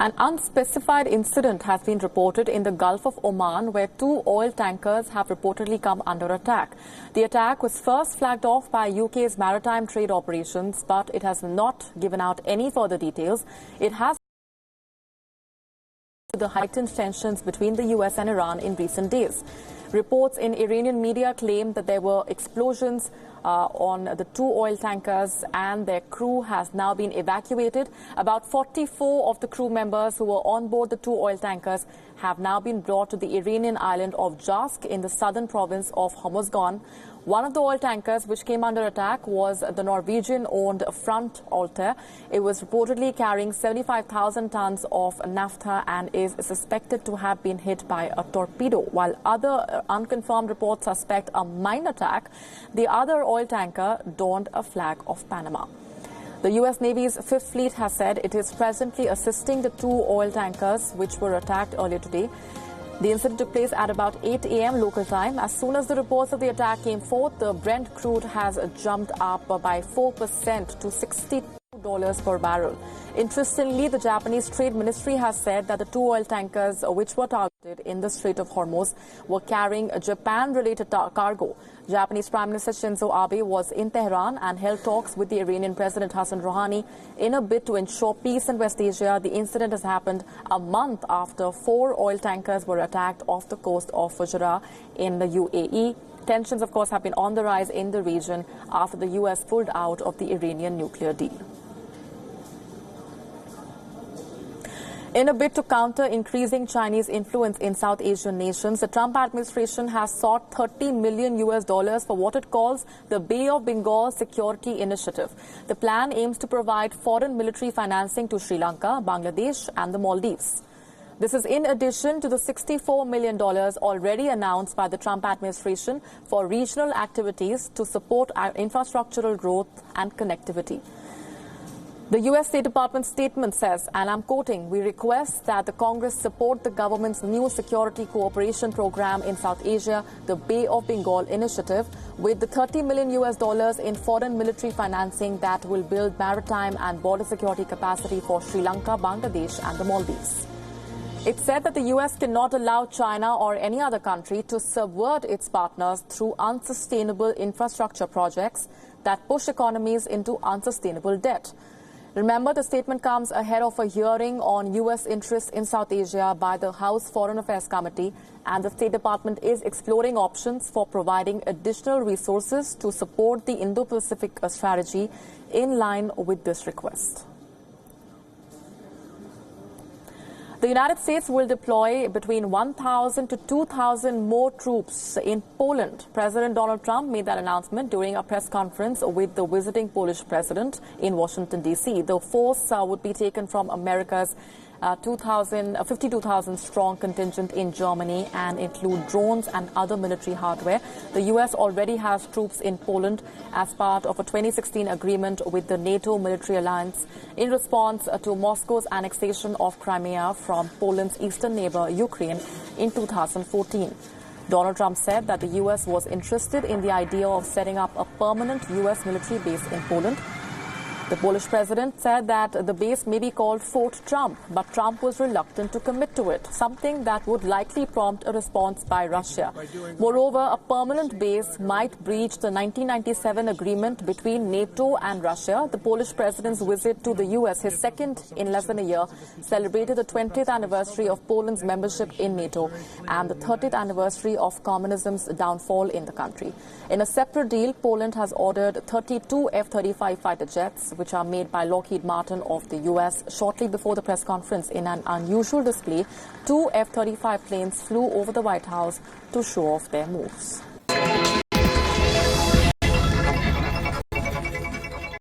An unspecified incident has been reported in the Gulf of Oman where two oil tankers have reportedly come under attack. The attack was first flagged off by UK's maritime trade operations, but it has not given out any further details. It has the heightened tensions between the US and Iran in recent days. Reports in Iranian media claim that there were explosions on the two oil tankers and their crew has now been evacuated. About 44 of the crew members who were on board the two oil tankers have now been brought to the Iranian island of Jask in the southern province of Hormozgan. One of the oil tankers which came under attack was the Norwegian-owned Front Altair. It was reportedly carrying 75,000 tons of naphtha and is suspected to have been hit by a torpedo. While other unconfirmed reports suspect a mine attack, the other oil tanker donned a flag of Panama. The U.S. Navy's Fifth Fleet has said it is presently assisting the two oil tankers which were attacked earlier today. The incident took place at about 8 a.m. local time. As soon as the reports of the attack came forth, the Brent crude has jumped up by 4% to $62 per barrel. Interestingly, the Japanese Trade Ministry has said that the two oil tankers which were targeted in the Strait of Hormuz were carrying a Japan-related cargo. Japanese Prime Minister Shinzo Abe was in Tehran and held talks with the Iranian President Hassan Rouhani in a bid to ensure peace in West Asia. The incident has happened a month after 4 oil tankers were attacked off the coast of Fujairah in the UAE. Tensions, of course, have been on the rise in the region after the U.S. pulled out of the Iranian nuclear deal. In a bid to counter increasing Chinese influence in South Asian nations, the Trump administration has sought $30 million for what it calls the Bay of Bengal Security Initiative. The plan aims to provide foreign military financing to Sri Lanka, Bangladesh and the Maldives. This is in addition to the $64 million already announced by the Trump administration for regional activities to support our infrastructural growth and connectivity. The U.S. State Department statement says, and I'm quoting, "We request that the Congress support the government's new security cooperation program in South Asia, the Bay of Bengal Initiative, with the $30 million in foreign military financing that will build maritime and border security capacity for Sri Lanka, Bangladesh and the Maldives." It said that the U.S. cannot allow China or any other country to subvert its partners through unsustainable infrastructure projects that push economies into unsustainable debt. Remember, the statement comes ahead of a hearing on U.S. interests in South Asia by the House Foreign Affairs Committee, and the State Department is exploring options for providing additional resources to support the Indo-Pacific strategy in line with this request. The United States will deploy between 1,000 to 2,000 more troops in Poland. President Donald Trump made that announcement during a press conference with the visiting Polish president in Washington, D.C. The force would be taken from America's 52,000 strong contingent in Germany and include drones and other military hardware. The U.S. already has troops in Poland as part of a 2016 agreement with the NATO military alliance in response to Moscow's annexation of Crimea from Poland's eastern neighbor, Ukraine, in 2014. Donald Trump said that the U.S. was interested in the idea of setting up a permanent U.S. military base in Poland. The Polish president said that the base may be called Fort Trump, but Trump was reluctant to commit to it, something that would likely prompt a response by Russia. Moreover, a permanent base might breach the 1997 agreement between NATO and Russia. The Polish president's visit to the U.S., his second in less than a year, celebrated the 20th anniversary of Poland's membership in NATO and the 30th anniversary of communism's downfall in the country. In a separate deal, Poland has ordered 32 F-35 fighter jets, which are made by Lockheed Martin of the U.S. Shortly before the press conference, in an unusual display, 2 F-35 planes flew over the White House to show off their moves.